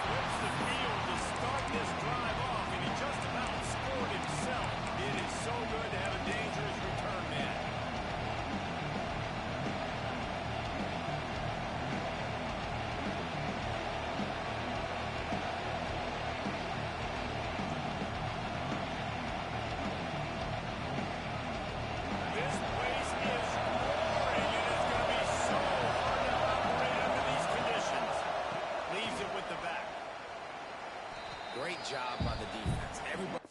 Flips the field to start this drive off, and he just about scored himself. It is so good to have a dangerous return man. This place is roaring. It is going to be so hard to operate under these conditions. Leaves it with the back. Great job by the defense. Everybody.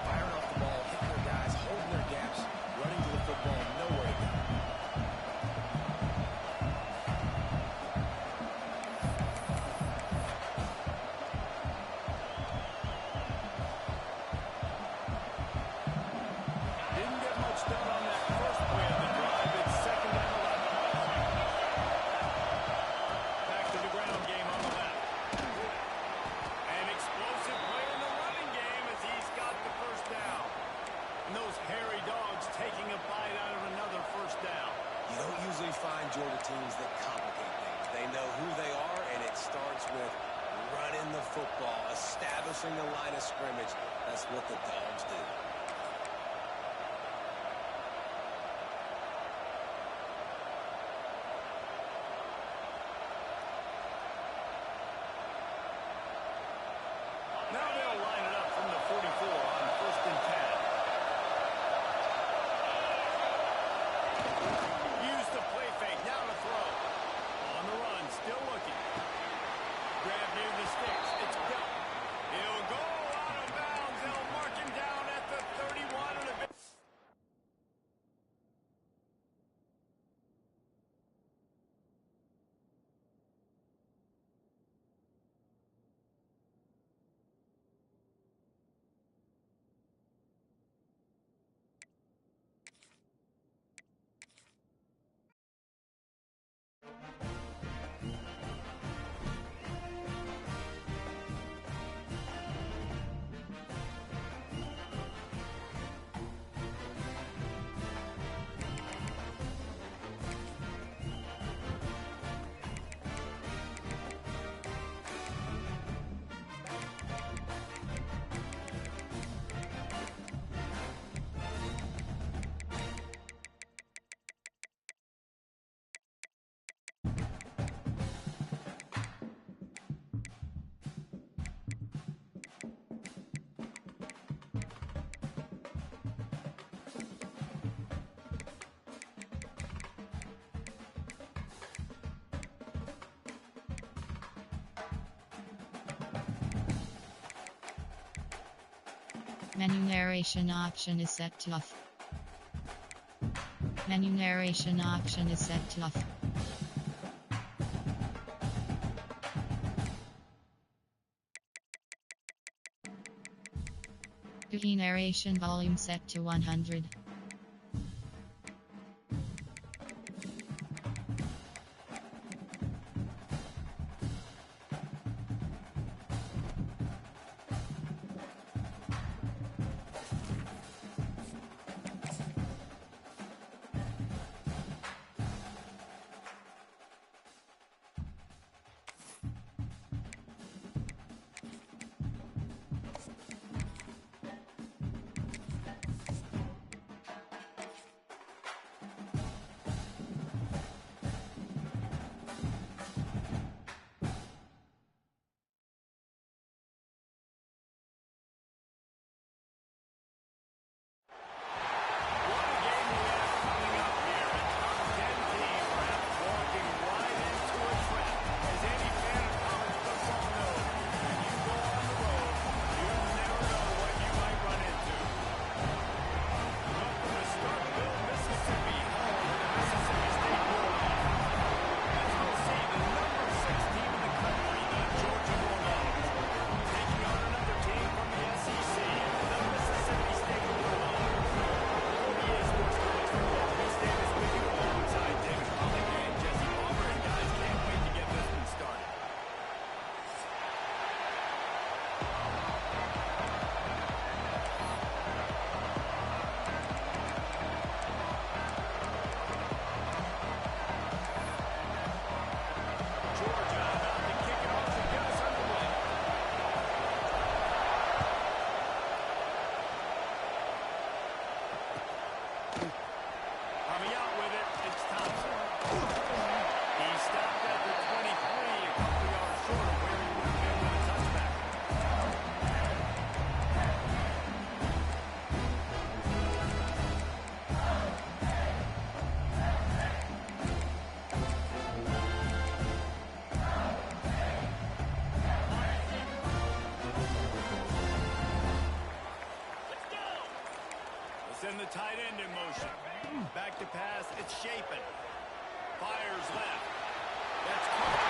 Firing off the ball, hitting their guys, holding their gaps, running to the football, nowhere to go. Didn't get much done on that first play of the drive. It's second and 11. Back to the ground game on the left. An explosive play in the running game as he's got the first down. And those hairy dogs taking a bite out of another first down. You don't usually find Georgia teams that complicate things. They know who they are, and it starts with running the football, establishing the line of scrimmage. That's what the Dogs do. Now they'll line it up from the 44 on first and 10. Use the play fake. Now to throw. On the run. Still looking. Grab near the sticks. It's got. He'll go out of bounds. They'll mark him down at the 31 and a bit. Menu narration option is set to off. Menu narration option is set to off. Key narration volume set to 100. send the tight end in motion. Back to pass. It's Shapen. Fires left. That's caught.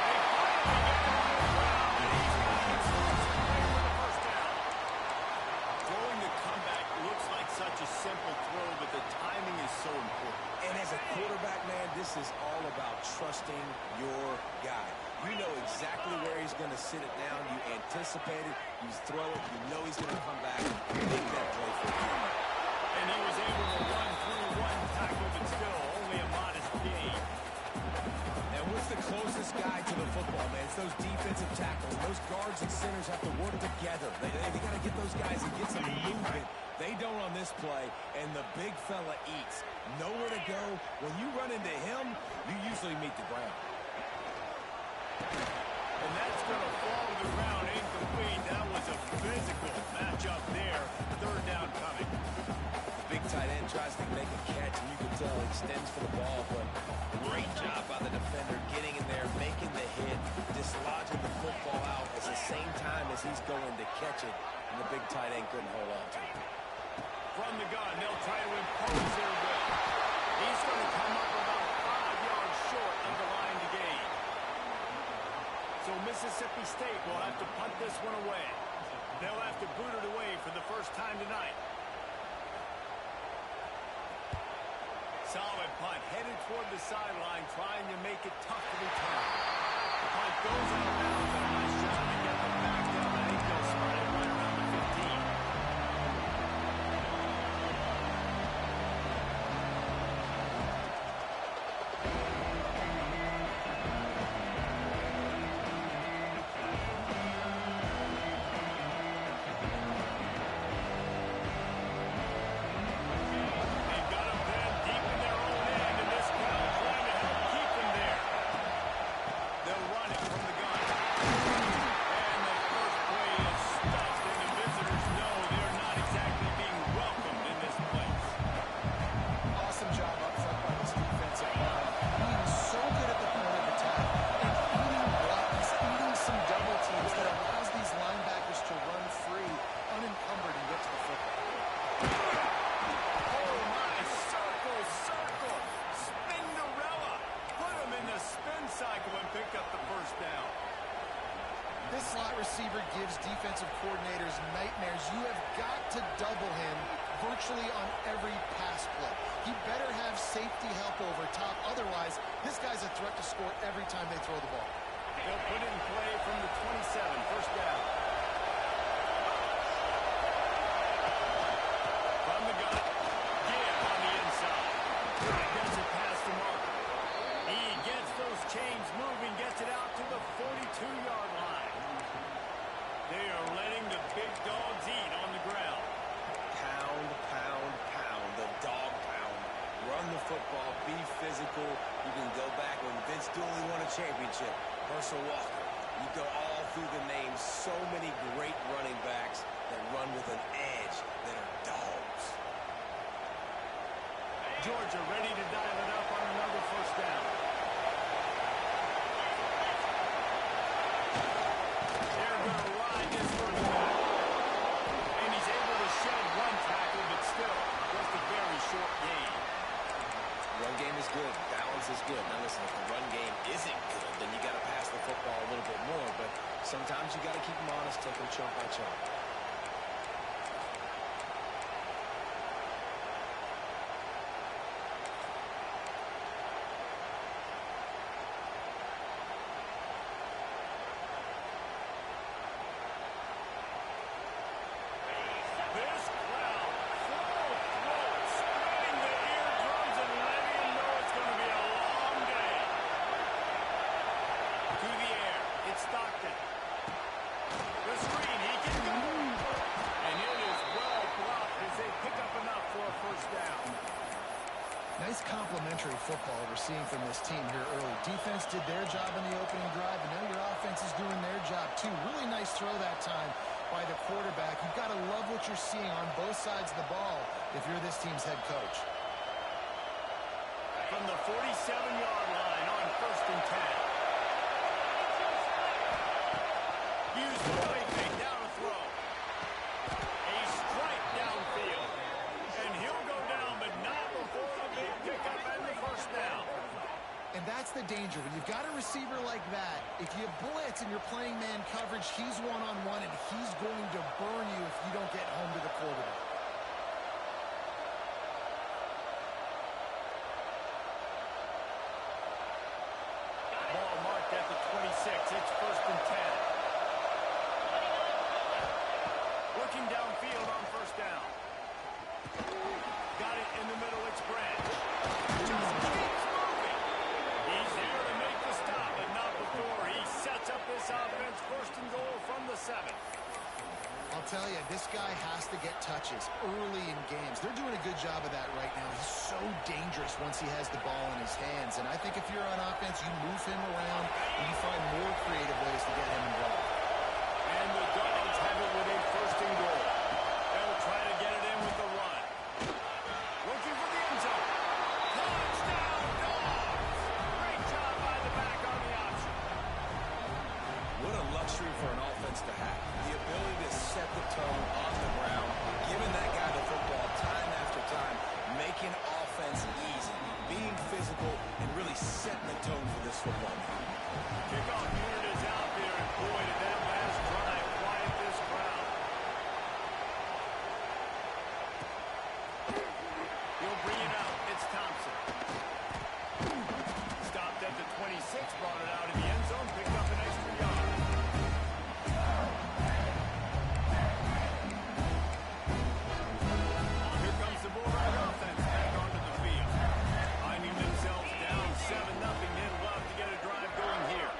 They finally get him on the ground, and he's got an explosive play for the first down. Throwing the comeback looks like such a simple throw, but the timing is so important. And as a quarterback, man, this is all about trusting your guy. You know exactly where he's going to sit it down. You anticipate it. You throw it. You know he's going to come back. Make that play for you. And he was able to run through one tackle, but still only a modest gain. And what's the closest guy to the football, man? It's those defensive tackles. Those guards and centers have to work together. They got to get those guys and get some movement. They don't on this play, and the big fella eats. Nowhere to go. When you run into him, you usually meet the ground. And that's going to fall to the ground incomplete. That was a physical matchup there. Third down coming. The big tight end tries to make a catch, and you can tell he extends for the ball, but great job by the defender getting in there, making the hit, dislodging the football out at the same time as he's going to catch it, and the big tight end couldn't hold on to it. From the gun, they'll try to impose their will. He's going to come up about 5 yards short of the line to gain. So Mississippi State will have to punt this one away. They'll have to boot it away for the first time tonight. Solid punt, headed toward the sideline, trying to make it tough to return. The punt goes out of bounds, and a nice job to get them back down. I think they'll spot it right around the 15. Receiver gives defensive coordinators nightmares. You have got to double him virtually on every pass play. He better have safety help over top. Otherwise, this guy's a threat to score every time they throw the ball. They'll put it in play from the 27, first down. From the gun, Gibb on the inside. Gets it past the marker. He gets those chains moving, gets it out to the 42-yard line. They are letting the big dogs eat on the ground. Pound, pound, pound. The dog pound. Run the football. Be physical. You can go back when Vince Dooley won a championship. Herschel Walker. You go all through the names. So many great running backs that run with an edge that are dogs. Georgia ready to dial it up on another first down. They're going to ride this one back. And he's able to shed one tackle, but still just a very short gain. Run game is good. Balance is good. Now listen, if the run game isn't good, then you got to pass the football a little bit more. But sometimes you got to keep them honest, take them chunk by chunk. This crowd, full throat, spreading the eardrums and letting him know it's going to be a long day. To the air, it's Stockton. The screen, he can go. And it is well blocked as they pick up enough for a first down. Nice complimentary football we're seeing from this team here early. Defense did their job in the opening drive, and now your offense is doing their job too. Really nice throw that time by the quarterback. You've got to love what you're seeing on both sides of the ball if you're this team's head coach. From the 47-yard line on first and 10. Use the play fake, down to throw. A strike downfield. danger. When you've got a receiver like that, if you blitz and you're playing man coverage, he's one-on-one, and he's going to burn you if you don't get home to the quarterback. Ball marked at the 26. It's 1st and 10. Looking downfield on 1st down. Got it in the middle. It's Branch. Just keeps moving. He's there to make the stop, but not before. He sets up this offense. 1st and goal from the 7. I'll tell you, this guy has to get touches early in games. They're doing a good job of that right now. He's so dangerous once he has the ball in his hands. And I think if you're on offense, you move him around and you find more creative ways to get him involved. And the Dogs have it with a 1st and goal. They'll try to get it in with the run. Looking for the end zone. Touchdown, Dogs! Great job by the back on the option. What a luxury for an offense to have. The ability to set the tone on the ground, giving that guy the football time after time, making offense easy, being physical, and really setting the tone for this football game. Kickoff unit is out there, and boy, did that last drive quiet this crowd. He'll bring it out. It's Thompson. Stopped at the 26, brought it out in the end zone, picked up an extra yard. Here comes the Bulldog offense back onto the field. Finding themselves down 7-0, they'd love to get a drive going here.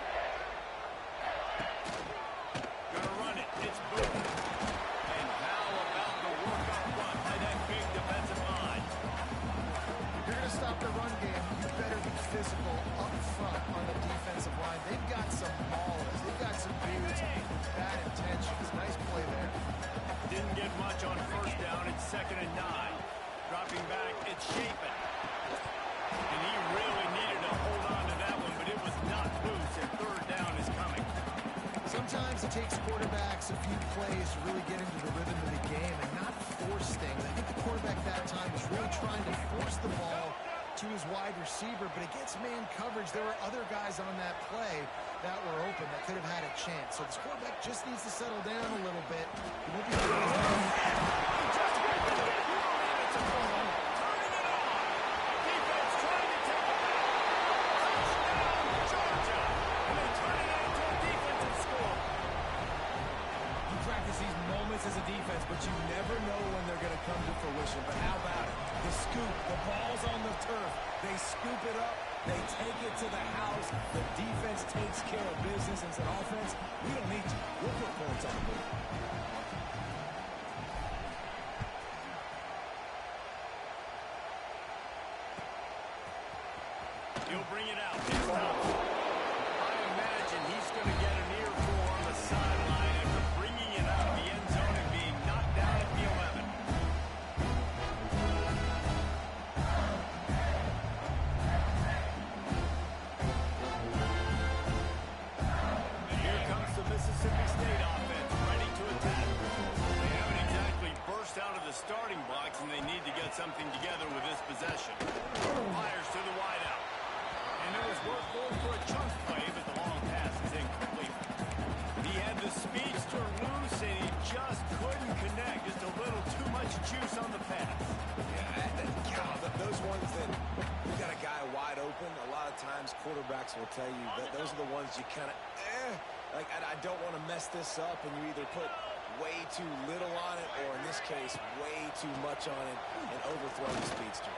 Gonna run it. It's Booth. And how about the work up front by that big defensive line? If you're going to stop the run game, you better be physical up front on the defensive line. They've got some maulers. They've got some dudes with bad intentions. Nice play there. Didn't get much on 1st down. It's 2nd and 9. Dropping back, it's Shapen. And he really needed to hold on to that one, but it was not loose, and 3rd down is coming. Sometimes it takes quarterbacks a few plays to really get into the rhythm of the game and not force things. I think the quarterback that time was really trying to force the ball to his wide receiver, but against man coverage, there were other guys on that play that were open that could have had a chance. So this quarterback just needs to settle down a little bit. He won't be doing his best. Turning it on. Defense trying to take it back. Touchdown, Georgia. And they turn it into a defensive score. You practice these moments as a defense, but you never know when they're going to come to fruition. But how about it? The scoop, the ball's on the turf. They scoop it up. They take it to the house. The defense takes care of business. As an offense, we don't need to. We'll put points on the board. He'll bring it out. It's Thompson. I imagine he's going to get an earful on the sideline after bringing it out of the end zone and being knocked down at the 11. And here comes the Mississippi State offense, ready to attack. They haven't exactly burst out of the starting blocks, and they need to get something together with this possession. Fires to the wideout. And it was worth going for a chunk play, but the long pass is incomplete. He had the speedster loose, and he just couldn't connect. Just a little too much juice on the pass. Yeah, those ones that you got a guy wide open, a lot of times quarterbacks will tell you that those are the ones you kind of, like, I don't want to mess this up, and you either put way too little on it, or in this case, way too much on it, and overthrow the speedster.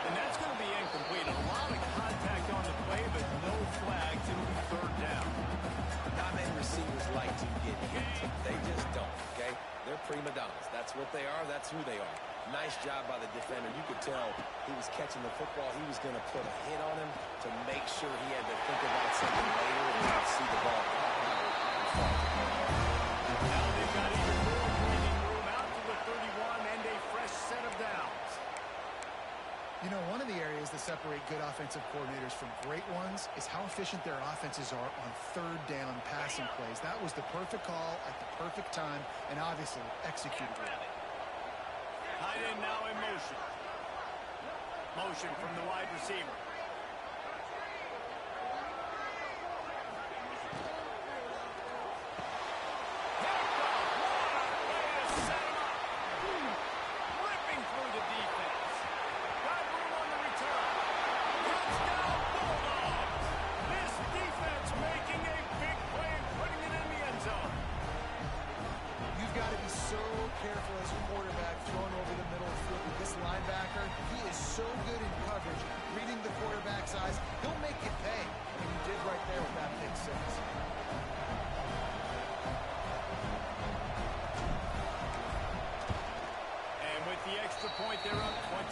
And that's going to be incomplete. A lot of contact on the play, but no flags. It'll be 3rd down. Not many receivers like to get hit. They just don't, okay? They're prima donnas. That's what they are. That's who they are. Nice job by the defender. You could tell he was catching the football. He was going to put a hit on him to make sure he had to think about something later and not see the ball pop out and fall. Now they've got even more breathing room out to the 31 and a fresh set of downs. You know, one of the areas that separate good offensive coordinators from great ones is how efficient their offenses are on 3rd down passing plays. That was the perfect call at the perfect time and obviously executed well. Tight end now in motion. Motion from the wide receiver. be so careful as a quarterback throwing over the middle of the field with this linebacker. He is so good in coverage, reading the quarterback's eyes. He'll make it pay, and he did right there with that pick six. And with the extra point, they're up 21-0.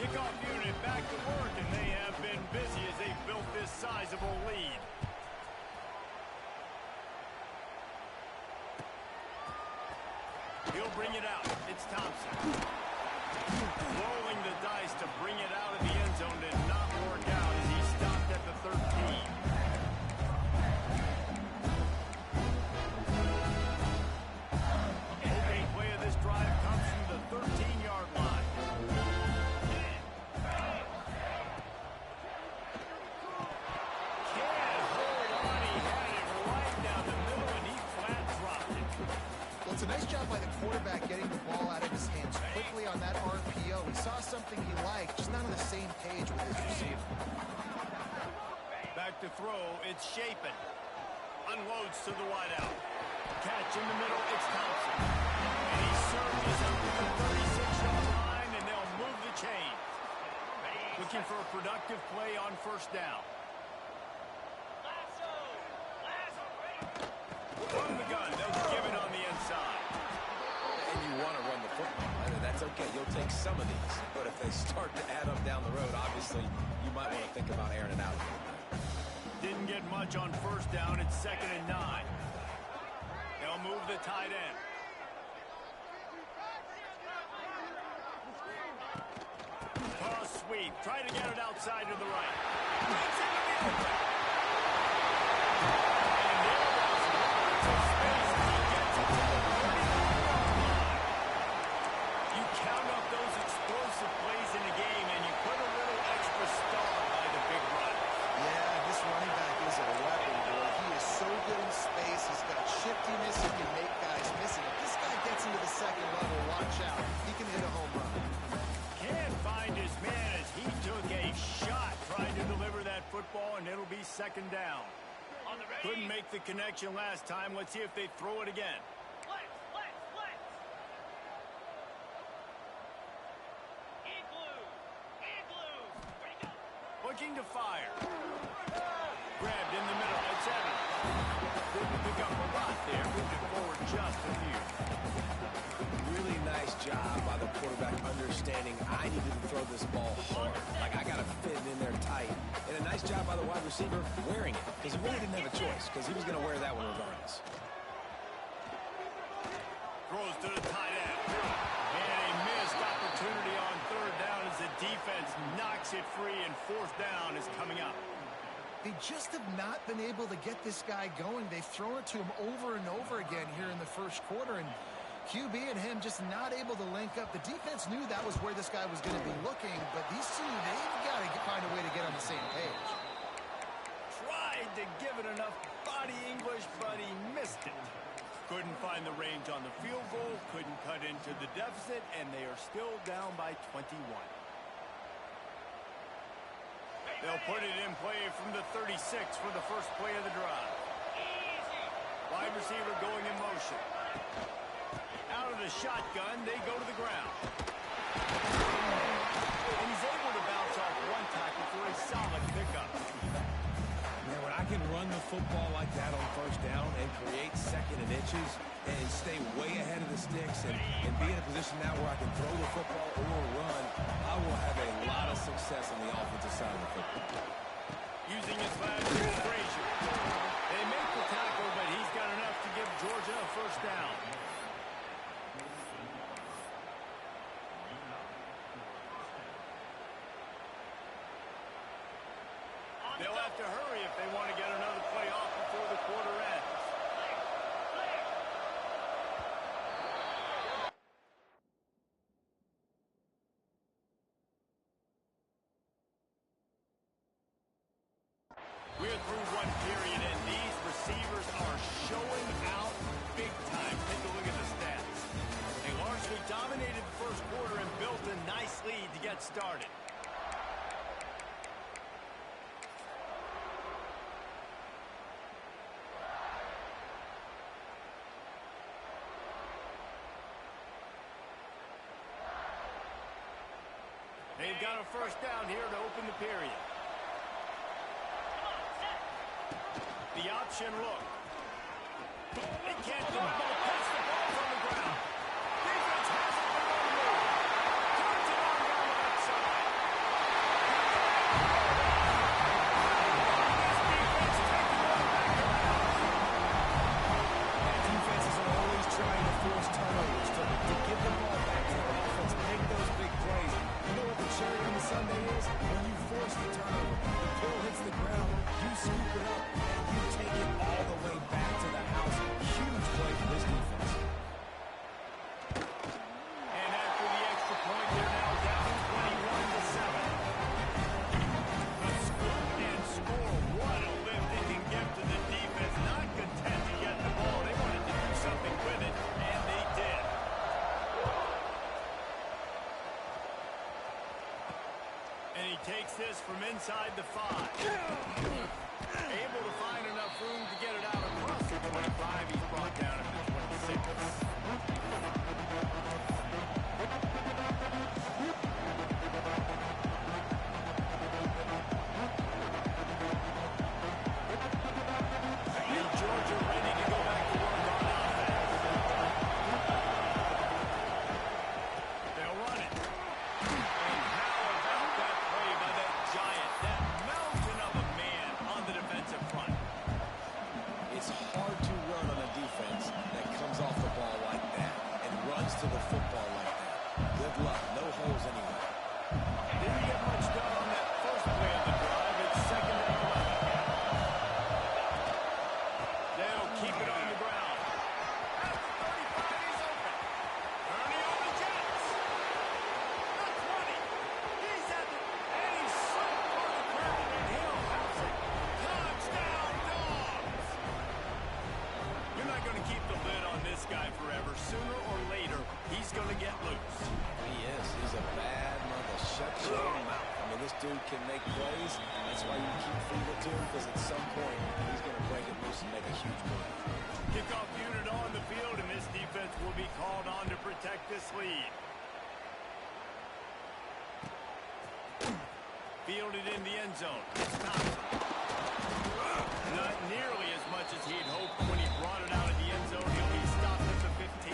Kickoff unit back to work, and they have been busy as they built this sizable lead. He'll bring it out. It's Thompson. Rolling the dice to bring it out of the end zone did not work out as he stopped at the 13. Opening play of this drive comes from the 13-yard line. Can't hold on. He had it right down the middle, and he flat dropped it. Well, it's a nice job by the quarterback getting the ball out of his hands quickly on that RPO. He saw something he liked, just not on the same page with his receiver. Back to throw, it's Shapen. Unloads to the wideout. Catch in the middle, it's Thompson. And he surges up to the 36-yard line, and they'll move the chains. Looking for a productive play on first down. From the gun, they'll give it on the inside. And you want to run the football. That's okay. You'll take some of these. But if they start to add up down the road, obviously, you might want to think about airing it out. Didn't get much on first down. It's 2nd and 9. They'll move the tight end. Toss sweep. Try to get it outside to the right. Gets into the open. And there goes lots of space as he gets it to the 39-yard line. You count up those explosive plays in the game, and you put a little extra star by the big run. Yeah, this running back is a weapon, boy. He is so good in space. He's got shiftiness. He can make guys miss it. If this guy gets into the second level, watch out. He can hit a home run. Can't find his man as he took a shot trying to deliver that football, and it'll be 2nd down. Couldn't make the connection last time. Let's see if they throw it again. Looking to fire. Grabbed in the middle. It's Evans. Didn't pick up a lot there. Moved it forward just a few. Really nice job by the quarterback understanding I needed to throw this ball hard. Like, I got to fit it in there tight. And a nice job by the wide receiver wearing it, because he really didn't have a choice, because he was going to wear that one regardless. Throws to the tight end. And a missed opportunity on 3rd down as the defense knocks it free, and 4th down is coming up. They just have not been able to get this guy going. They've thrown it to him over and over again here in the first quarter, and QB and him just not able to link up. The defense knew that was where this guy was going to be looking, but these two, they've got to find a way to get on the same page. Tried to give it enough body English, but he missed it. Couldn't find the range on the field goal, couldn't cut into the deficit, and they are still down by 21. They'll put it in play from the 36 for the first play of the drive. Wide receiver going in motion. Out of the shotgun, they go to the ground. And he's able to bounce off one tackle for a solid pickup. Man, when I can run the football like that on first down and create 2nd and inches and stay way ahead of the sticks and be in a position now where I can throw the football or run, I will have a lot of success on the offensive side of the football. Using his last Frazier. They make the tackle, but he's got enough to give Georgia a first down. They'll have to hurry if they want to get another play off before the quarter ends. We're through one period, and these receivers are showing They've got a first down here to open the period. The option look. They can't do it. Catch the ball from the ground. Defense has it. They're going to move. Turns it on down the left side. This defense taking one back around. Defenses are always trying to force turnovers to give the ball back to their offense, make those big plays. You know what the cherry on the sundae is? When you force the turnover, the ball hits the ground, you scoop it up, and you take it all the way back to the house. Huge play for this defense. And after the extra point, they're now down 21-7. The split and score. What a lift they can give to the defense. Not content to get the ball. They wanted to do something with it, and they did. And he takes this from inside the 5. Able to find enough room to get it out across the 25. He's brought down at the 26. And Georgia ready to go back to work on offense. They'll run it. And how about that play by that giant, that mountain of a man on the defensive front? It's hard to run on a defense that comes off the ball like that and runs to the football like that. Good luck. No holes anywhere. Didn't get much done on that first play of the drive. It's second and 11. They'll keep it on the ground. At the 35, he's open. Ernie on the Jets. The 20. He's at the... And he's so far to ground, and he'll house it. Touchdown, Dogs! You're not going to keep the lid on this guy forever. Sooner or later, he's going to get loose. He is. He's a bad mother. Shut your mouth. I mean, this dude can make plays. That's why you keep feeding it to him, because at some point, he's going to break it loose and make a huge play. Kickoff unit on the field, and this defense will be called on to protect this lead. Fielded in the end zone. It's Thompson. Not nearly as much as he'd hoped when he brought it out of the end zone. He'll be stopped at the 15.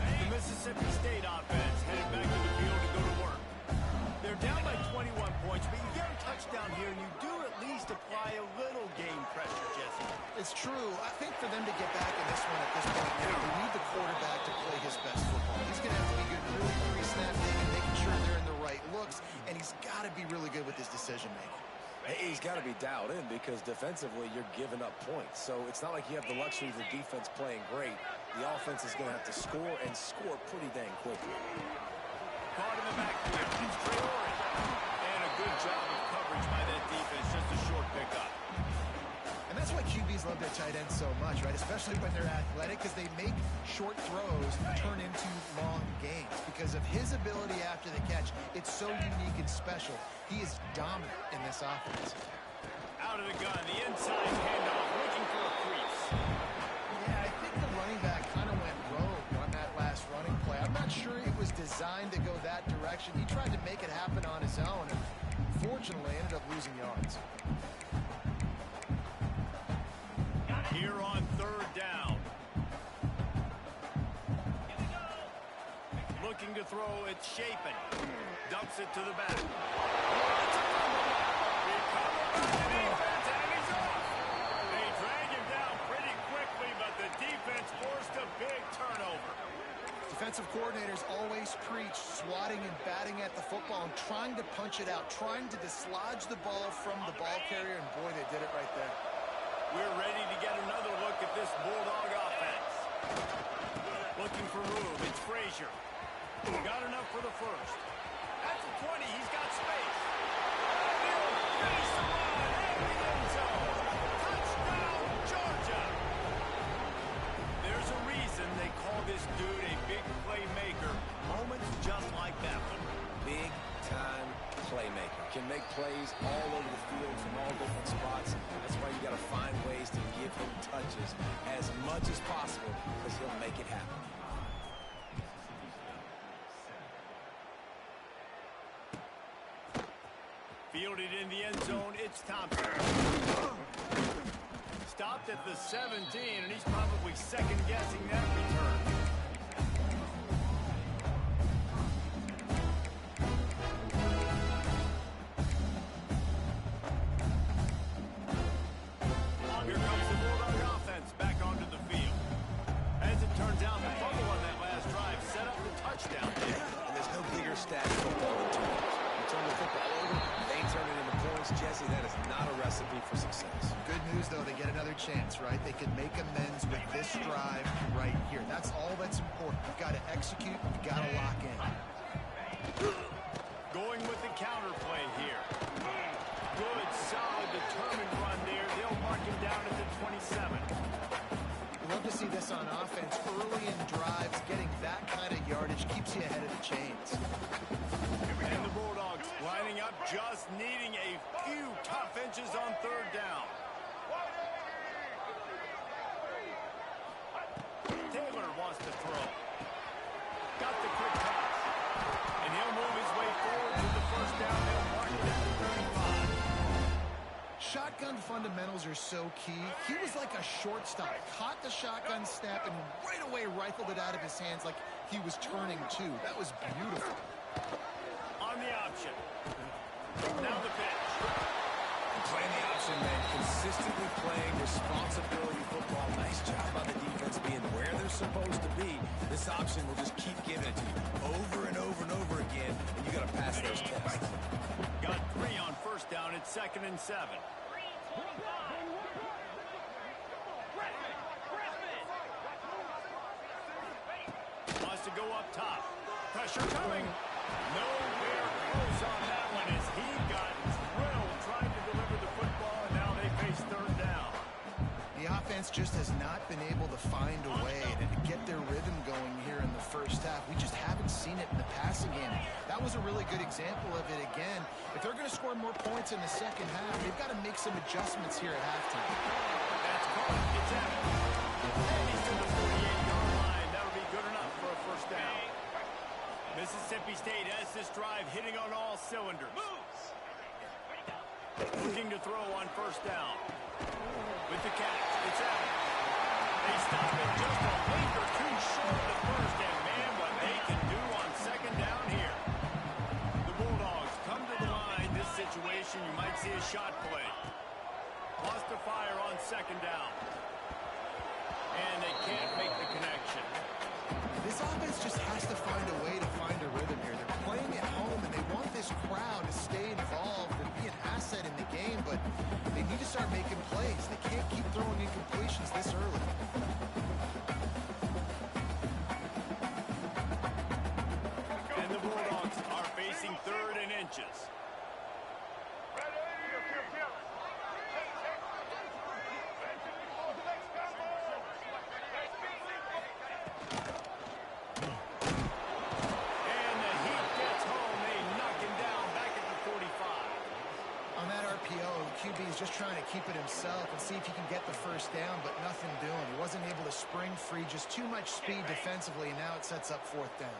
The Mississippi State offense headed back to the field to go to work. They're down by 21 points, but you get a touchdown here, and you do at least apply a little game pressure, Jesse. It's true. I think for them to get back in this one at this point now, they need the quarterback to play his best football. He's going to have to be good, really pre-snap and making sure they're in the right looks, and he's got to be really good with his decision-making. He's got to be dialed in because defensively you're giving up points. So it's not like you have the luxury of the defense playing great. The offense is going to have to score and score pretty dang quickly. Caught in the backfield. It's Traore. And a good job of coverage by that defense. Just a short pickup. And that's why QBs love their tight ends so much, right? Especially when they're athletic, because they make short throws turn into long gains. Because of his ability after the catch, it's so unique and special. He is dominant in this offense. Out of the gun, the inside handoff, looking for a crease. Yeah, I think the running back kind of went rogue on that last running play. I'm not sure it was designed to go that direction. He tried to make it happen on his own, and fortunately ended up losing yards. Here on third down. Looking to throw, it's Shapen. Dumps it to the back. Recovered by the defense, and he's off. They drag him down pretty quickly, but the defense forced a big turnover. Defensive coordinators always preach swatting and batting at the football and trying to punch it out, trying to dislodge the ball from the ball carrier, and boy, they did it right there. We're ready to get another look at this Bulldog offense. Looking for room, it's Frazier. Got enough for the first. At the 20, he's got space. He'll finish the run in the end zone. Touchdown, Georgia. There's a reason they call this dude a big playmaker. Moments just like that one. Big-time playmaker. playmaker. Can make plays all over the field from all different spots. That's why you got to find ways to give him touches as much as possible because he'll make it happen. Fielded in the end zone, it's Thompson. Stopped at the 17, and he's probably second-guessing that return. Here comes the Bulldog offense back onto the field. As it turns out, the fumble on that last drive set up the touchdown. And there's no bigger stat in football than turnovers. You turn the football over, they turn it into points. Jesse, that is not a recipe for success. Good news, though, they get another chance, right? They could make amends with this drive right here. That's all that's important. You've got to execute. You've got to lock in. Going with the counter play here. Good, solid, determined run there. They'll mark him down at the 27. You love to see this on offense. Early in drives, getting that kind of yardage keeps you ahead of the chains. And the Bulldogs lining up, just needing a few tough inches on third down. Taylor wants to throw. Got the quick toss. And he'll move his way forward to the first down. They'll mark it at the 35. Shotgun fundamentals are so key. He was like a shortstop. Caught the shotgun snap and right away rifled it out of his hands like he was turning two. That was beautiful. On the option. Now the pitch. Playing the option, man. Consistently playing responsibility football. Nice job by the defense being where they're supposed to be. This option will just keep giving it to you over and over and over again, and you got to pass those tests. Got 3 on first down. It's 2nd and 7. Wants to go up top. Pressure coming. Nowhere close on that one as he got drilled trying to deliver the football, and now they face third down. The offense just has not been able to find a way to get their rhythm going here in the first half. We just haven't seen it in the passing game. That was a really good example of it again. If they're going to score more points in the second half, they've got to make some adjustments here at halftime. That's caught. It's out. And he's to the 48-yard line. That'll be good enough for a first down. Mississippi State has this drive hitting on all cylinders. Looking to throw on first down. With the catch, it's out. They stop it just a week or two short of the first, and man, what they can do on second down here. The Bulldogs come to the line. This situation, you might see a shot play. Wants to fire on second down. And they can't make the connection. This offense just has to find a way to find a rhythm here. They're playing at home, and they want this crowd to stay involved and be an asset in the game, but they need to start making plays. They can't keep throwing incompletions this early. And the Bulldogs are facing 3rd and inches. QB is just trying to keep it himself and see if he can get the first down, but nothing doing. He wasn't able to spring free, just too much speed defensively, and now it sets up 4th down.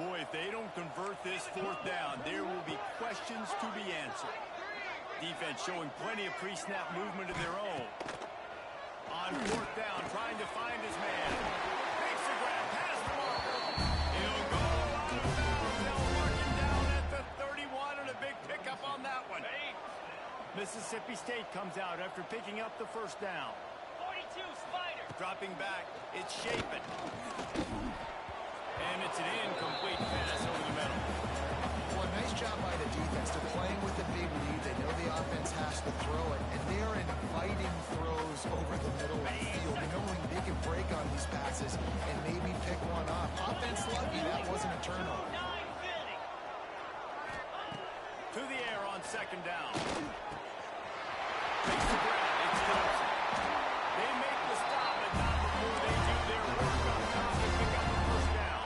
Boy, if they don't convert this 4th down, there will be questions to be answered. Defense showing plenty of pre-snap movement of their own. On 4th down, trying to find his man. Makes the grab, pass the ball. He'll go out of bounds. They'll mark him down at the 31, and a big pickup on that one. Mississippi State comes out after picking up the first down. 42, Spider. Dropping back, it's Shapen. And it's an incomplete pass over the middle. Well, nice job by the defense. They're playing with a big lead. They know the offense has to throw it, and they're inviting throws over the middle of the field, knowing they can break on these passes and maybe pick one off. Offense lucky, that wasn't a turnover. To the air on second down. Makes the grab. It's Thompson. They make the stop, but not before they do their work on top and pick up the first down.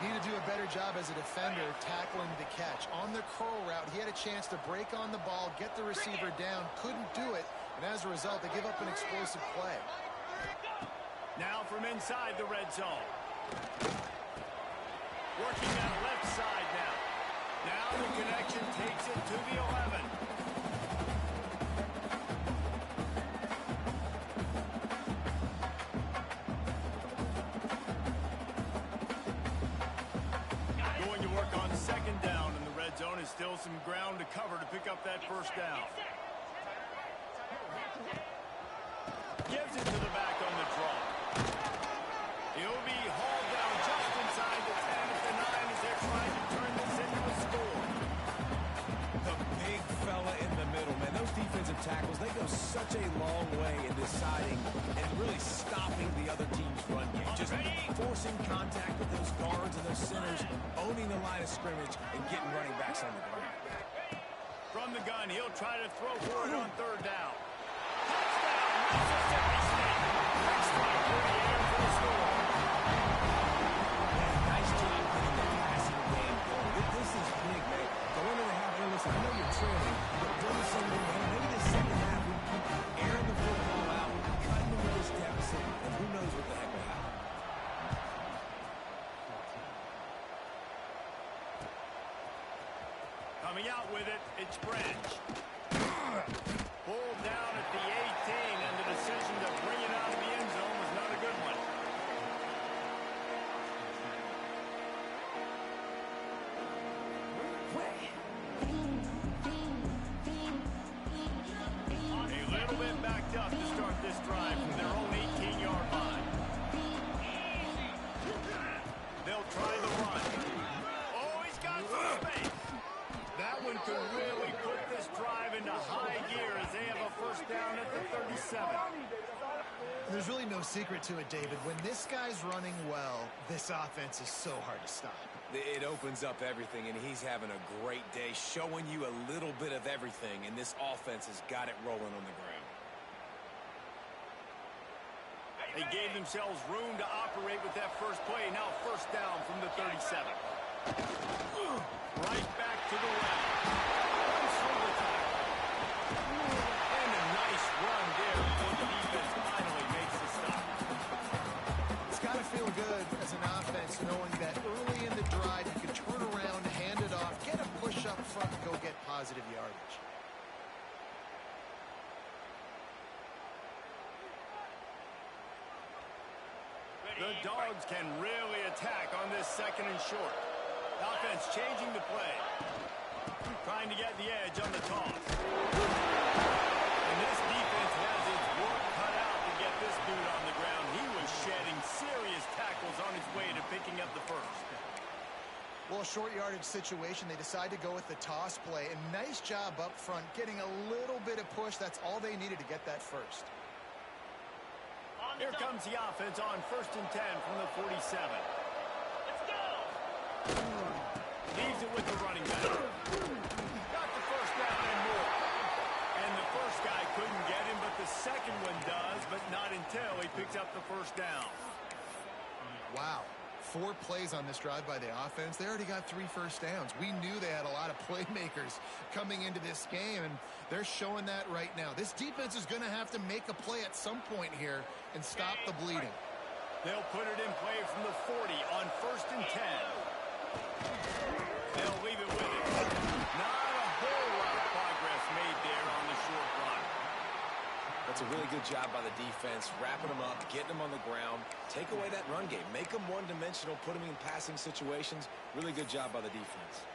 Need to do a better job as a defender tackling the catch. On the curl route, he had a chance to break on the ball, get the receiver down, couldn't do it, and as a result, they give up an explosive play. Now from inside the red zone. Working that left side now. Now the connection takes it to the 11. Going to work on second down in the red zone. Is still some ground to cover to pick up that first down. Gives it to the back on the draw. He'll be hauled down just inside the 10 at the 9 as they're trying to turn this into a score. The big fella in the middle, man. Those defensive tackles, they go such a long way in deciding and really stopping the other team's run game. Just forcing contact with those guards and those centers, owning the line of scrimmage, and getting running backs on the ground. From the gun, he'll try to throw for it on third down. Touchdown, Mississippi State. Next strike for the air for the score. Nice job getting the passing game going. This is big, man. Go into the half. Listen, I know you're trailing, but doing something, maybe the second half we keep airing the football out, cutting into this deficit, and who knows what the heck will happen. Coming out with it, it's Branch. Pulled down at the 18, and the decision to bring it out of the end zone was not a good one. A little bit backed up to start this drive from their own 18-yard line. They'll try the run. Oh, he's got some space. That one could really put this drive into high gear as they have a first down at the 37. There's really no secret to it, David. When this guy's running well, this offense is so hard to stop. It opens up everything, and he's having a great day, showing you a little bit of everything, and this offense has got it rolling on the ground. They gave themselves room to operate with that first play. Now first down from the 37. Right back to the left. Runs through the tackle. And a nice run there before the defense finally makes the stop. It's got to feel good as an offense knowing that early in the drive you can turn around, hand it off, get a push up front, and go get positive yardage. The Dogs can really attack on this second and short. Offense changing the play. Trying to get the edge on the toss. And this defense has its work cut out to get this dude on the ground. He was shedding serious tackles on his way to picking up the first. Well, a short yardage situation, they decide to go with the toss play. And nice job up front, getting a little bit of push. That's all they needed to get that first. Here comes the offense on first and 10 from the 47. Let's go! Leaves it with the running back. Got the first down and more. And the first guy couldn't get him, but the second one does, but not until he picks up the first down. Wow. 4 plays on this drive by the offense. They already got 3 first downs. We knew they had a lot of playmakers coming into this game, and they're showing that right now. This defense is going to have to make a play at some point here and stop the bleeding. They'll put it in play from the 40 on first and 10. They'll leave it with it. Not a whole lot of progress made there on the short run. That's a really good job by the defense, wrapping them up, getting them on the ground, take away that run game, make them one-dimensional, put them in passing situations. Really good job by the defense.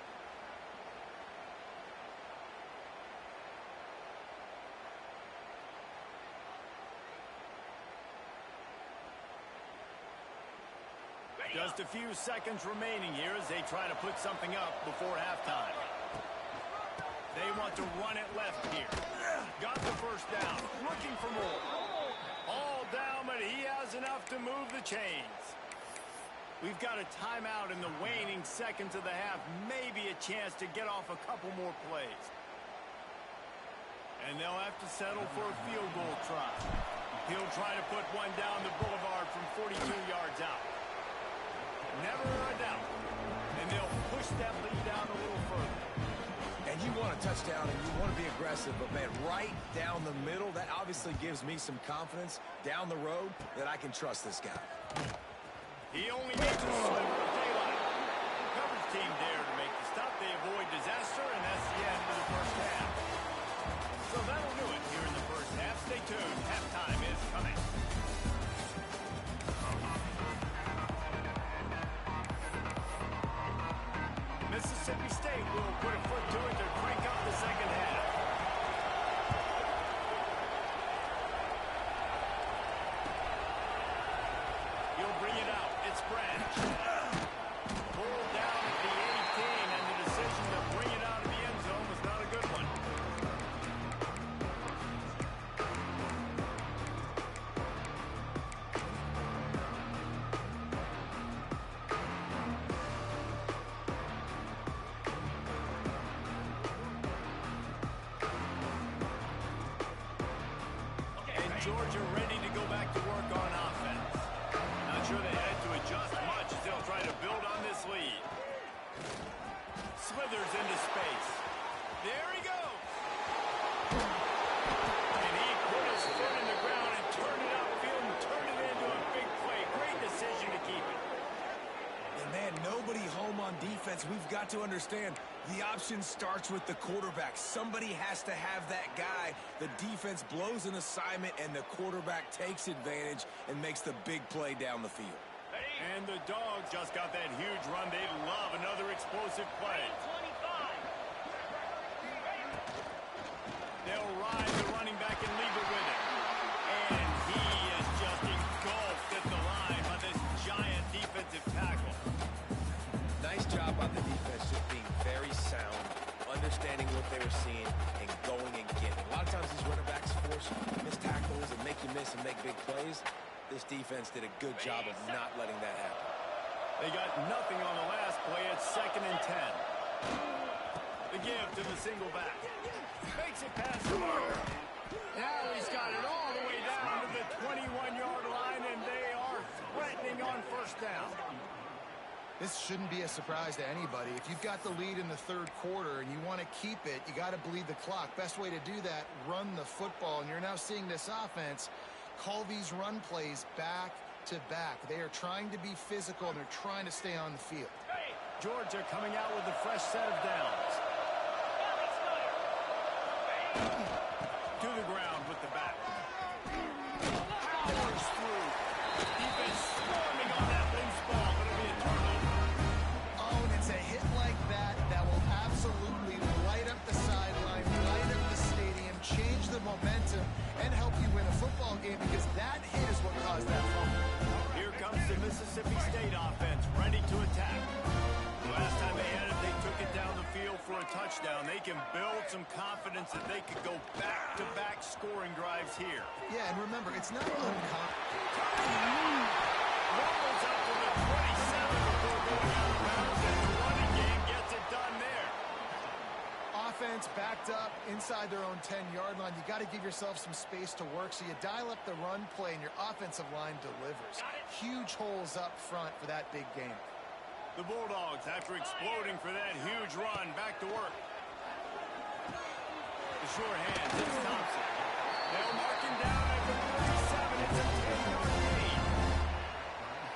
Just a few seconds remaining here as they try to put something up before halftime. They want to run it left here. Got the first down. Looking for more. All down, but he has enough to move the chains. We've got a timeout in the waning seconds of the half. Maybe a chance to get off a couple more plays. And they'll have to settle for a field goal try. He'll try to put one down the boulevard from 42 yards out. Never a doubt. they'll push that lead down a little further. And you want a touchdown and you want to be aggressive, but man, right down the middle, that obviously gives me some confidence down the road that I can trust this guy. He only needs a sliver of daylight. Coverage team there to make the stop. They avoid disaster, and that's the end of the first half. So that'll do it here in the first half. Stay tuned. Halftime is coming. Mississippi State will put a foot to it to crank up the second half. He'll bring it out. It's Branch. Pulled down at the 18, and the decision to bring it out of the end zone was not a good one. Georgia ready to go back to work on offense. Not sure they had to adjust much as they'll try to build on this lead. Slithers into space. There he goes. And he put his foot in the ground and turned it upfield and turned it into a big play. Great decision to keep it. And man, nobody home on defense. We've got to understand the option starts with the quarterback. Somebody has to have that guy. The defense blows an assignment, and the quarterback takes advantage and makes the big play down the field. And the Dogs just got that huge run. They love another explosive play. They'll ride the running back and leave it with him. And he is just engulfed at the line by this giant defensive tackle. Nice job on the defense, just being very sound, understanding what they were seeing, and going and getting. A lot of times these running backs force missed tackles and make you miss and make big plays. This defense did a good job of not letting that happen. They got nothing on the last play. It's 2nd and 10. The give to the single back. Makes it past the marker. Now he's got it all the way down to the 21-yard line, and they are threatening on first down. This shouldn't be a surprise to anybody. If you've got the lead in the third quarter and you want to keep it, you got to bleed the clock. Best way to do that, run the football. And you're now seeing this offense call these run plays back to back. They are trying to be physical, and they're trying to stay on the field. Georgia coming out with a fresh set of downs. To the ground with the back. Powers through. Defense swarming on that loose ball. It'll be a turnover. Oh, and it's a hit like that that will absolutely light up the sideline, light up the stadium, change the momentum, and help you win a football game, because that hit is what caused that fumble. Here comes the Mississippi State offense, ready to attack. Last time they had it, they took it down the field for a touchdown. They can build some confidence that they could go back-to-back scoring drives here. Yeah, and remember, it's not uncommon. Rolls up to the 27 before going out of bounds, and the running game gets it done there. Offense backed up inside their own 10-yard line. You got to give yourself some space to work, so you dial up the run play, and your offensive line delivers. Huge holes up front for that big game. The Bulldogs, after exploding for that huge run, back to work. The sure hands, it's Thompson. They'll mark him down at the 37. It's a 10-yard gain.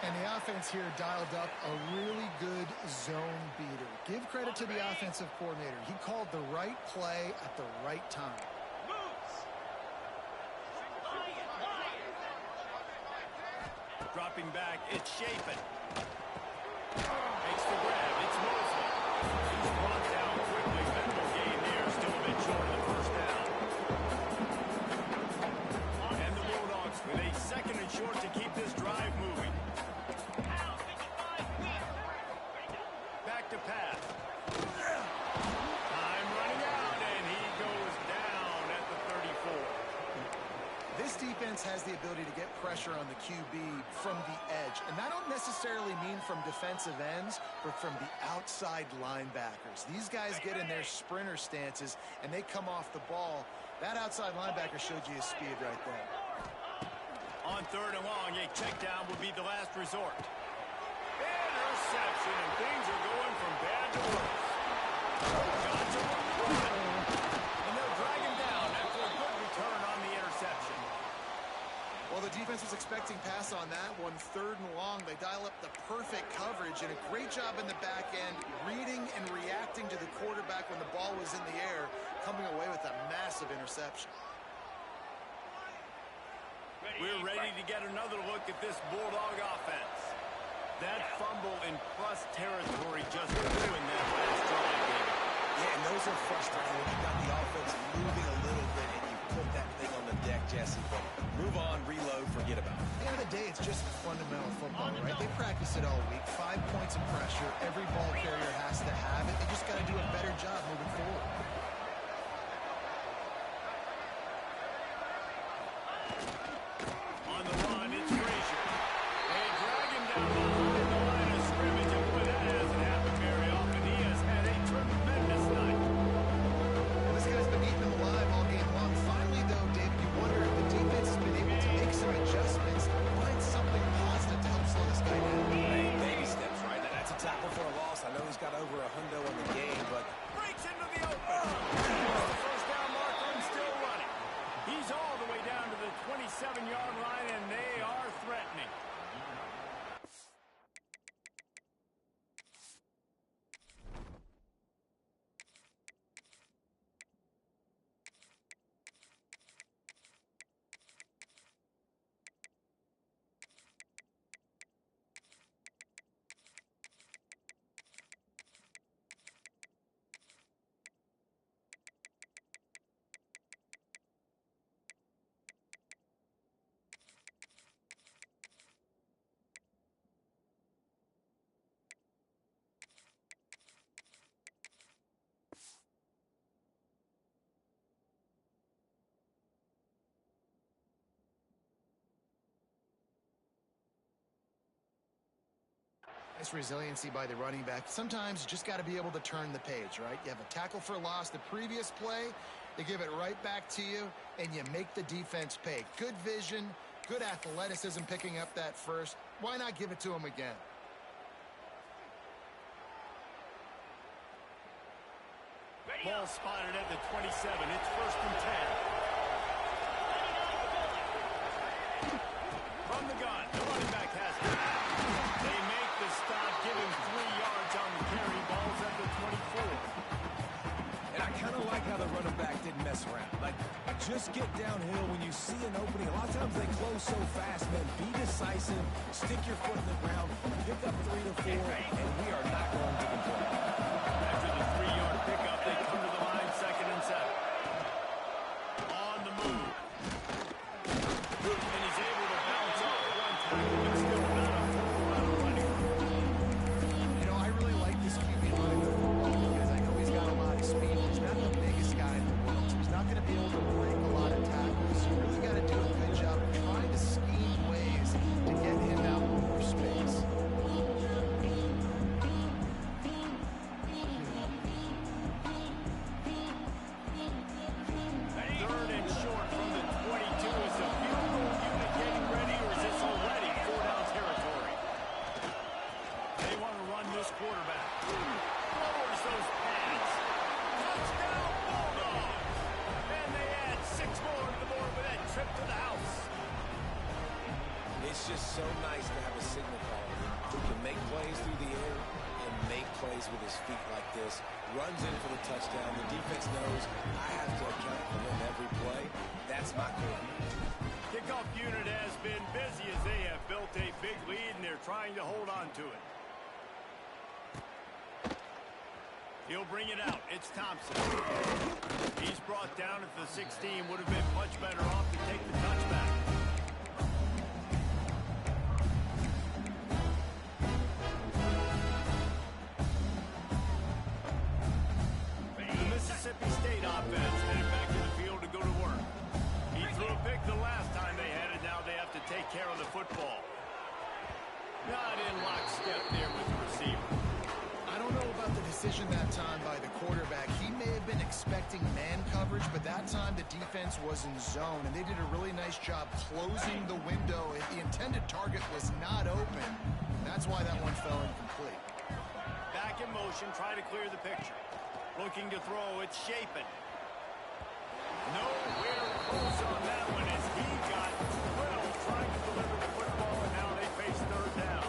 And the offense here dialed up a really good zone beater. Give credit to the offensive coordinator. He called the right play at the right time. Dropping back, it's Chapin. Makes the grab, it's Mosley. He's brought down quickly. Minimal gain here, still a bit short of the first down. And the Bulldogs with a 2nd and short to keep this drive moving. Back to pass. Time running out, and he goes down at the 34. This defense has the ability to get pressure on the QB from the edge. And I don't necessarily mean from defensive ends, but from the outside linebackers. These guys get in their sprinter stances, and they come off the ball. That outside linebacker showed you his speed right there. On 3rd and long, a check down would be the last resort. Interception, and things are going from scores. Gotcha. And they'll drag him down after a good return on the interception. Well, the defense was expecting pass on that one, 3rd and long. They dial up the perfect coverage and a great job in the back end, reading and reacting to the quarterback when the ball was in the air, coming away with a massive interception. We're ready to get another look at this Bulldog offense. That fumble in plus territory just ruined that last drive, David. Yeah, and those are frustrating when you got the offense moving a little bit and you put that thing on the deck, Jesse. But move on, reload, forget about it. At the end of the day, it's just fundamental football, right? They practice it all week. 5 points of pressure. Every ball carrier has to have it. They just got to do a better job moving forward. On the run, it's Frazier. They drag him down behind the line of scrimmage, and boy, that hasn't happened very often. He has had a tremendous night. Well, this guy's been eating them alive all game long. Finally, though, David, you wonder if the defense has been able to make some adjustments, find something positive to help slow this guy down. Hey, baby steps, right? That's a tackle for a loss. I know he's got over a hundo on the game, but Breaks into the open. There's the first down marker and still running. He's all the way down to the 27-yard line, and they are threatening. Nice resiliency by the running back. Sometimes you just got to be able to turn the page, right? You have a tackle for loss the previous play, they give it right back to you, and you make the defense pay. Good vision, good athleticism picking up that first. Why not give it to him again? Ball spotted at the 27. It's 1st and 10. From the gun, the running back has it. They make the stop, give him 3 yards on the carry. Ball's at the 24. and I kind of like how the running back didn't mess around. Like, just get downhill when you see an opening. A lot of times they close so fast, man. Be decisive, stick your foot in the ground, pick up 3 to 4, and we are not going to complain. After the 3-yard pickup, they come to the line, 2nd and 7. On the move. And he's able to bounce off one tackle, but still not a full round running. You know, I really like this QB running the football because I know he's got a lot of speed. He's not the biggest guy in the world, so he's not going to be able to break a lot of tackles. You really got to do a good job of trying to scheme ways to get him out more space. Third and short from the 22. Is the field goal unit getting ready, or is this already 4-down territory? They want to run this quarterback. Lowers those pads. Touchdown Bulldogs! And they add 6 more to the board with that trip to the house. It's just so nice to have a signal caller who can make plays through the air and make plays with his feet like this. Runs in for the touchdown. The defense knows I have to account for him every play. That's my core. Kickoff unit has been busy as they have built a big lead, and they're trying to hold on to it. He'll bring it out. It's Thompson. He's brought down at the 16. Would have been much better off to take the touchback. The Mississippi State offense headed back to the field to go to work. He threw a pick the last time they had it. Now they have to take care of the football. Not in lockstep there with the receiver. I don't know about the decision that time by the quarterback. He may have been expecting man coverage, but that time the defense was in zone, and they did a really nice job closing the window. If the intended target was not open, that's why that one fell incomplete. Back back in motion, try to clear the picture. Looking to throw, it's Shapen. Nowhere close on that one as he got well trying to deliver the football, and now they face third down.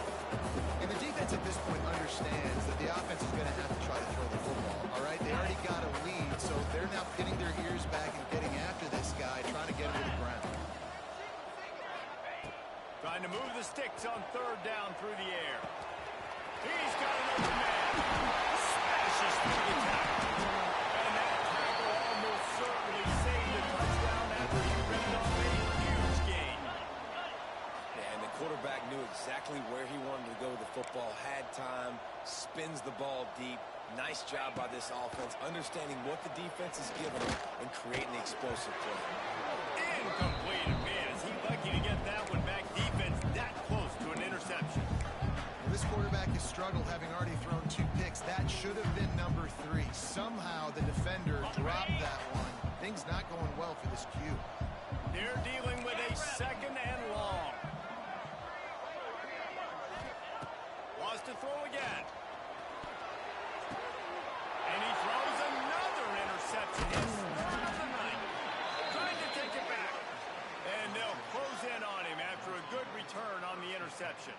And the defense at this point understands that the offense is going to have to try to throw the football, all right? They already got a lead, so they're now pinning their ears back and getting after this guy, trying to get him to the ground. Trying to move the sticks on third down through the air. He's got an open man. Smashes through the tackle. And that tackle almost certainly saved the touchdown after he ripped off a huge gain. Yeah, and the quarterback knew exactly where he wanted to go with the football, had time, spins the ball deep. Nice job by this offense, understanding what the defense is giving them and creating the explosive play. Incomplete. Man, is he lucky to get that one back. Defense that close to an interception. Well, this quarterback has struggled, having already thrown 2 picks. That should have been number 3. Somehow the defender dropped that one. Things not going well for this Q. They're dealing with a second and long. Wants to throw again. And he throws another interception. His third of the night. Trying to take it back. And they'll close in on him after a good return on the interception.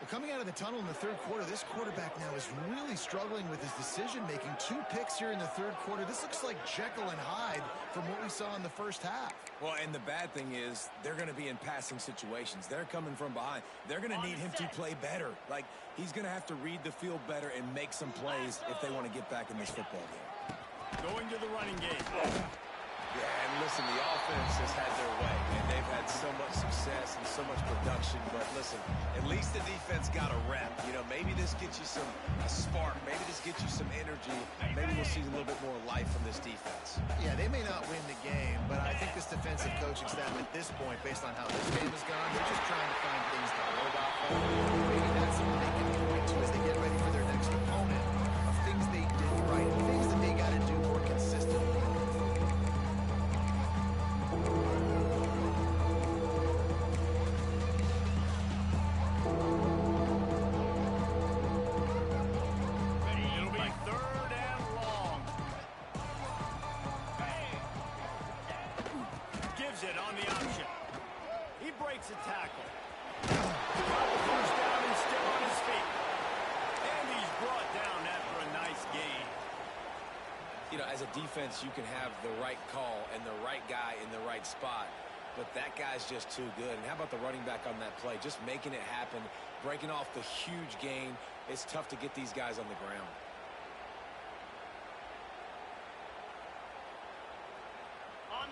Well, coming out of the tunnel in the third quarter, this quarterback now is really struggling with his decision-making. 2 picks here in the third quarter. This looks like Jekyll and Hyde from what we saw in the first half. Well, and the bad thing is they're going to be in passing situations. They're coming from behind. They're going to need him to play better. Like, he's going to have to read the field better and make some plays if they want to get back in this football game. Going to the running game. Yeah, and listen, the offense has had their way, and they've had so much success and so much production. But listen, at least the defense got a rep. You know, maybe this gets you a spark. Maybe this gets you some energy. Maybe we'll see a little bit more life from this defense. Yeah, they may not win the game, but I think this defensive coaching staff at this point, based on how this game has gone, they're just trying to find things to build off of. Maybe that's something they can point to as they get ready for their next opponent, of things they did right, things that they got to do more consistently. It on the option. He breaks a tackle. First down and still on his feet. And he's brought down after a nice gain. You know, as a defense, you can have the right call and the right guy in the right spot, but that guy's just too good. And how about the running back on that play? Just making it happen, breaking off the huge gain. It's tough to get these guys on the ground.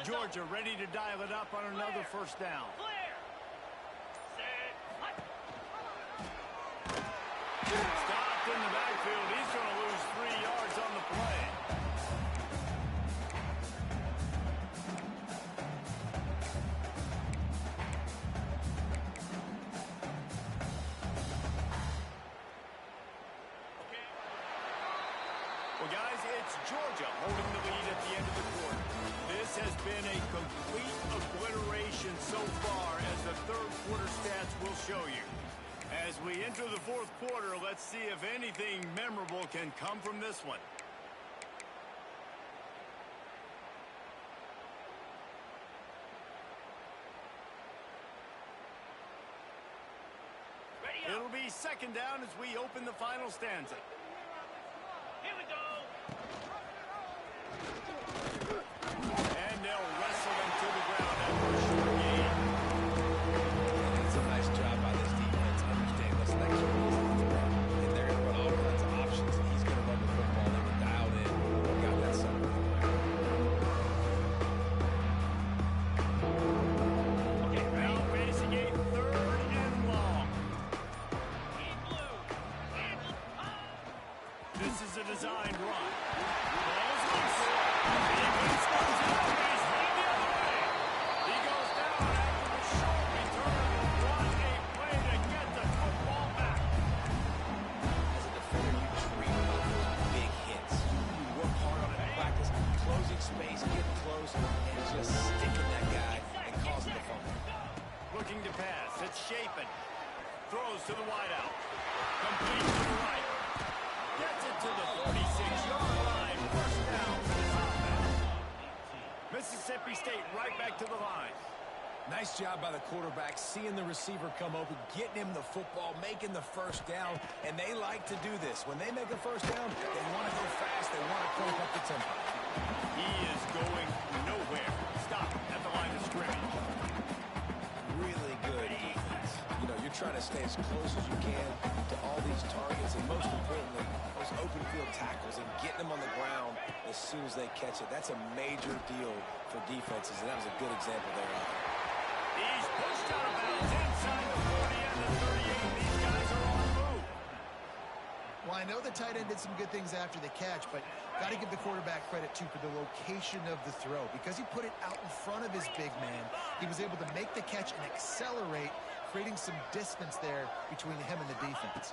Georgia ready to dial it up on another first down. Stopped in the backfield. He's going to lose 3 yards on the play. Well, guys, it's Georgia holding the lead at the end of the quarter. This has been a complete obliteration so far, as the third quarter stats will show you. As we enter the fourth quarter, let's see if anything memorable can come from this one. It'll be second down as we open the final stanza. Here we go. And they'll wrestle him to the ground after a short gain. It's a nice job by this defense. Understand, listen, that kid is on the ground. And they're going to run all kinds of options, and he's going to run the football. They were dialed in. Got that somewhere. Okay, now facing a third and long. This is a designed run. Ball is loose. Defense comes in. He's heading the other way. He goes down after the short return. What a play to get the football back. As a defender, you dream about those big hits. You work hard on it in practice, closing space, getting close, and just sticking that guy and causing the fumble. Looking to pass. It's Shapen. Throws to the wideout. Complete to the right. Gets it to the 46-yard line. First down for this offense. Mississippi State right back to the line. Nice job by the quarterback, seeing the receiver come open, getting him the football, making the first down, and they like to do this. When they make a first down, they want to go fast, they want to crank up the tempo. He is going nowhere. Stop at the line of scrimmage. Really good defense. You know, you're trying to stay as close as you can to all these targets, and most importantly, those open field tackles and getting them on the ground as soon as they catch it. That's a major deal for defenses, and that was a good example there. He's pushed out of bounds inside the 40 and the 38. These guys are on the move. Well, I know the tight end did some good things after the catch, but got to give the quarterback credit, too, for the location of the throw. Because he put it out in front of his big man, he was able to make the catch and accelerate, creating some distance there between him and the defense.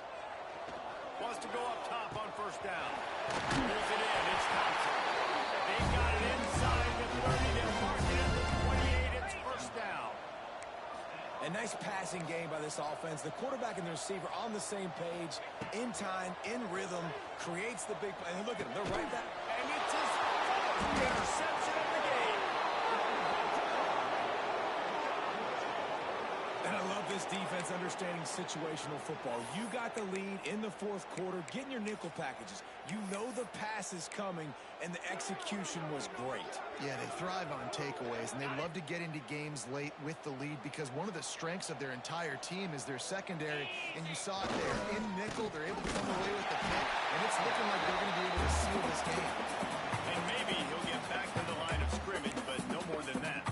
Wants to go up top on first down. Pulls it in. It's Thompson. They got it inside the 30. They'll mark it at the 28. It's first down. A nice passing game by this offense. The quarterback and the receiver on the same page, in time, in rhythm, creates the big play. And look at him, they're right back. And it's his fourth interception of the game. And I love this defense understanding situational football. You got the lead in the fourth quarter, getting your nickel packages. You know the pass is coming, and the execution was great. Yeah, they thrive on takeaways, and they love to get into games late with the lead because one of the strengths of their entire team is their secondary, and you saw it there. In nickel, they're able to come away with the pick, and it's looking like they're going to be able to seal this game. And maybe he'll get back to the line of scrimmage, but no more than that.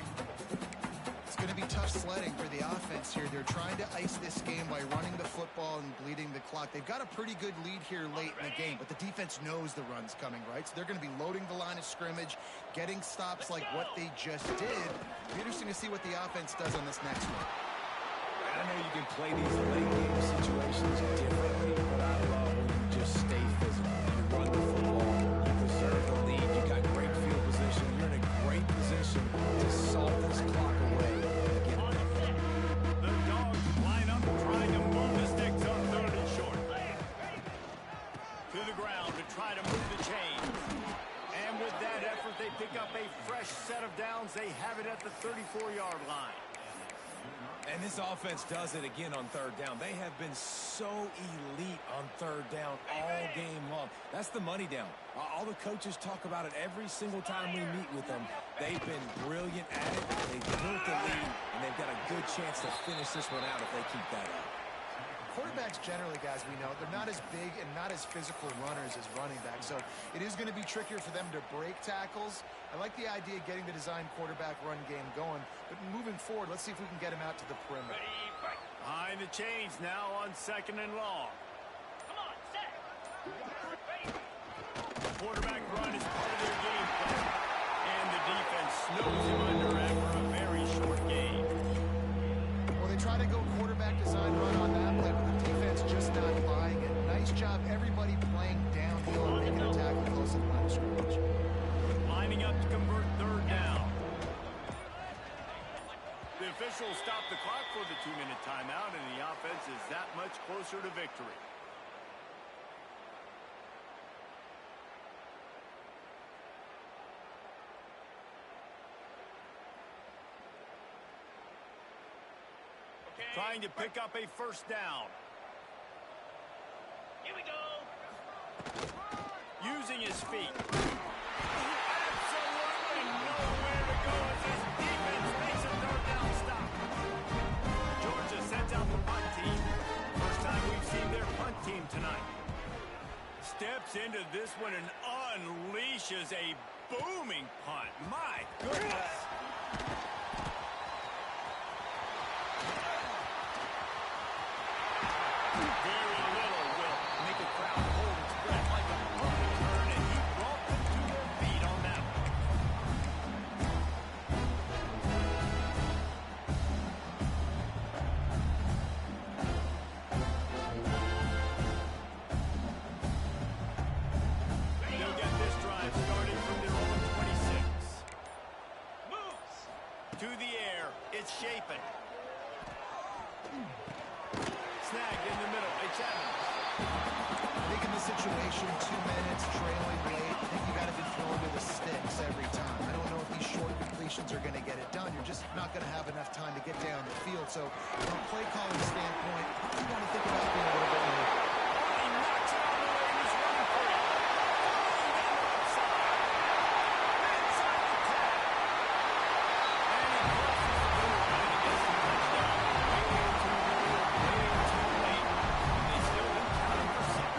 It's going to be tough sledding for the offense here. They're trying to ice this game by running the football and bleeding the clock. They've got a pretty good lead here late in the game, but the defense knows the run's coming, right? So they're going to be loading the line of scrimmage, getting stops like what they just did. It'll be interesting to see what the offense does on this next one. I know you can play these late game situations differently, but I love when you just stay physical. You run the football, you preserve the lead, you got great field position, you're in a great position to salt this clock away. The Dogs line up trying to move the sticks on third and short. To the ground to try to move the chains. And with that effort, they pick up a fresh set of downs. They have it at the 34-yard line. And this offense does it again on third down. They have been so elite on third down all game long. That's the money down. All the coaches talk about it every single time we meet with them. They've been brilliant at it. They've built the lead, and they've got a good chance to finish this one out if they keep that up. Quarterbacks generally, guys, we know, they're not as big and not as physical runners as running backs, so it is going to be trickier for them to break tackles. I like the idea of getting the design quarterback run game going, but moving forward, let's see if we can get him out to the perimeter. Behind the chains now on second and long. Come on, set. Ready. Quarterback run is part of their game plan. And the defense snows him under after a very short game. Well, they try to go quarterback design run on that play, but the defense just not buying it. Nice job, everybody playing downhill and making a tackle close to the line of scrimmage. Lining up to convert third down. The officials stop the clock for the 2-minute timeout, and the offense is that much closer to victory. Trying to pick up a first down. Here we go. Using his feet. Absolutely nowhere to go as this defense makes a third down stop. Georgia sends out the punt team. First time we've seen their punt team tonight. Steps into this one and unleashes a booming punt. My goodness. Very little will make a crowd hold its breath like a punt return, and he brought them to their feet on that one. They'll get this drive started from their own 26. Moves. To the air, it's Shapen. Snagged in the middle. It's Evans. I think in this situation, 2 minutes, trailing late, I think you got to be throwing to the sticks every time. I don't know if these short completions are going to get it done. You're just not going to have enough time to get down the field. So from a play calling standpoint, you got to think about being a little bit more. He knocks it out of the way and he's running for it. Throwing down the left side. Inside the 10. And he crosses the goal line and gets the touchdown. Way too late. They still count him for 6.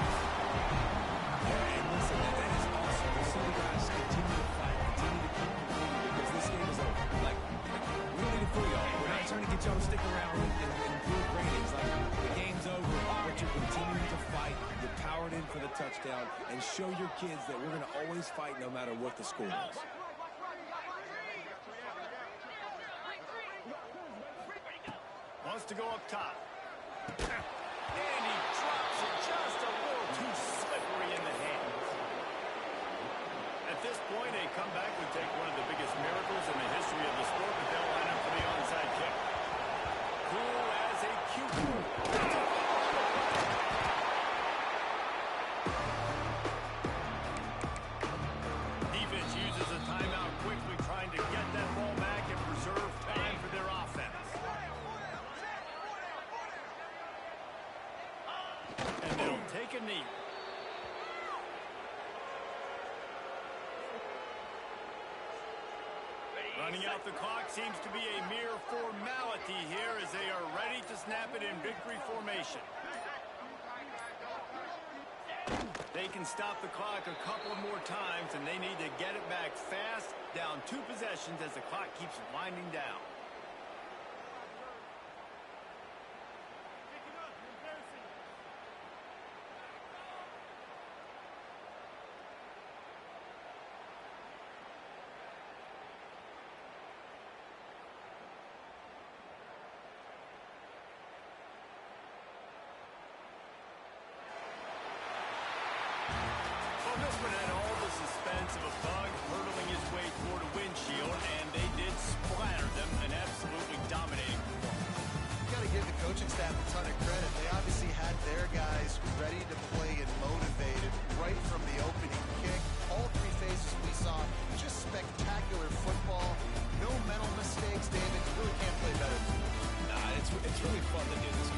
Yeah, and listen, that is awesome. To see the guys continue to fight, continue to keep competing, because this game is over. Like, we don't need to fool y'all. We're not trying to get y'all to stick around and improve ratings. Like, the game's over, but you're continuing to fight. You powered in for the touchdown, and show your kids that we're going to always fight no matter what the score is. Wants to go up top. And he drops it just a little too slippery in the hands. At this point, a comeback would take one of the biggest miracles in the history of the sport, but they'll line up for the onside kick. Cool as a cucumber. Defense uses a timeout quickly, trying to get that ball back and preserve time for their offense. And they'll take a knee. Running out the clock seems to be a mere formality here as they are ready to snap it in victory formation. They can stop the clock a couple more times, and they need to get it back fast, down 2 possessions as the clock keeps winding down. Well, this one had all the suspense of a bug hurtling his way toward a windshield, and they did splatter them, an absolutely dominating performance. You got to give the coaching staff a ton of credit. They obviously had their guys ready to play and motivated right from the opening kick. All 3 phases we saw, just spectacular football. No mental mistakes, David. You really can't play better than that. Nah, it's really fun to do this